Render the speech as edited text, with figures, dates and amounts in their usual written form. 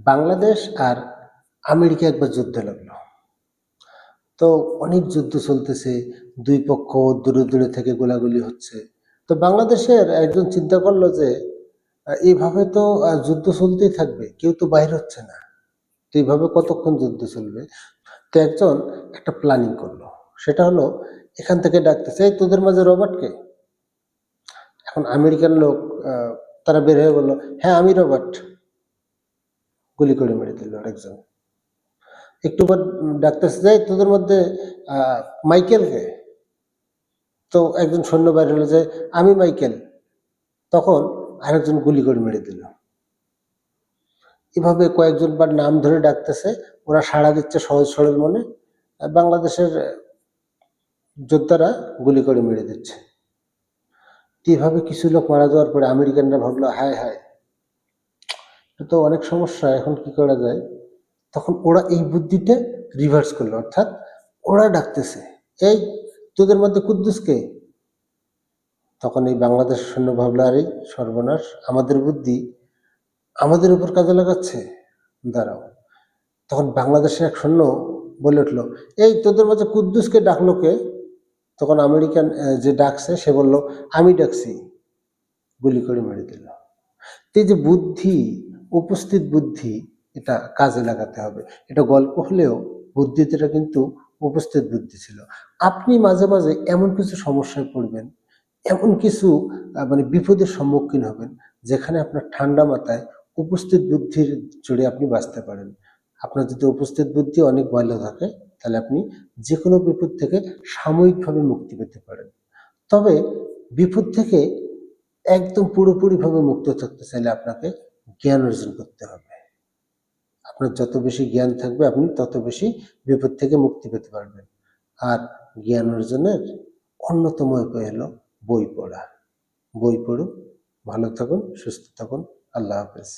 বাংলাদেশ আর America একবার যুদ্ধ লাগলো। তো অনেক যুদ্ধ চলতেছে, দুই পক্ষ দূরে দূরে থেকে গোলাগুলি হচ্ছে। তো বাংলাদেশের একজন চিন্তা করলো যে এইভাবে তো যুদ্ধ চলতেই থাকবে, কেউ তো বাইর হচ্ছে না, তো এইভাবে কতক্ষণ যুদ্ধ চলবে। তো একজন একটা প্ল্যানিং করলো, সেটা হলো এখান থেকে ডাকতেছে, এই তোদের মাঝে রবার্টকে। এখন আমেরিকান লোক তারা বের হয়ে বললো, হ্যাঁ আমি রবার্ট। গুলি করে মেরে দিল আরেকজন। একটু পর ডাকতেছে, যাই তোদের মধ্যে মাইকেলকে। তো একজন সৈন্য বাইর হলো যে আমি মাইকেল। তখন আরেকজন গুলি করে মেরে দিল। এভাবে কয়েকজন বার নাম ধরে ডাকতেছে, ওরা সাড়া দিচ্ছে সহজ সরল মনে। বাংলাদেশের যোদ্ধারা গুলি করে মেরে দিচ্ছে। এভাবে কিছু লোক মারা যাওয়ার পরে আমেরিকানরা ভাবলো, হায় হায়, এটা তো অনেক সমস্যা, এখন কি করা যায়। তখন ওরা এই বুদ্ধিটা রিভার্স করলো, অর্থাৎ ওরা ডাকতেছে, এই তোদের মধ্যে কুদ্দুসকে। তখন এই বাংলাদেশ সৈন্য ভাবলো, আরে সর্বনাশ, আমাদের বুদ্ধি আমাদের উপর কাজে লাগাচ্ছে, দাঁড়াও। তখন বাংলাদেশের এক সৈন্য বলে উঠলো, এই তোদের মধ্যে কুদ্দুসকে ডাকলো কে? তখন আমেরিকান যে ডাকছে সে বলল, আমি ডাকছি। গুলি করে মেরে দিল। এই যে বুদ্ধি, উপস্থিত বুদ্ধি, এটা কাজে লাগাতে হবে। এটা গল্প হলেও বুদ্ধিটা কিন্তু উপস্থিত বুদ্ধি ছিল। আপনি মাঝে মাঝে এমন কিছু সমস্যায় পড়বেন, এমন কিছু মানে বিপদের সম্মুখীন হবেন, যেখানে আপনার ঠান্ডা মাথায় উপস্থিত বুদ্ধির জোরে আপনি বাঁচতে পারেন। আপনার যদি উপস্থিত বুদ্ধি অনেক ভালো থাকে, তাহলে আপনি যে কোনো বিপদ থেকে সাময়িকভাবে মুক্তি পেতে পারেন। তবে বিপদ থেকে একদম পুরোপুরিভাবে মুক্ত থাকতে চাইলে আপনাকে জ্ঞান অর্জন করতে হবে। আপনার যত বেশি জ্ঞান থাকবে, আপনি তত বেশি বিপদ থেকে মুক্তি পেতে পারবেন। আর জ্ঞান অর্জনের অন্যতম উপায় হলো বই পড়া। বই পড়ুন, ভালো থাকুন, সুস্থ থাকুন। আল্লাহ হাফেজ।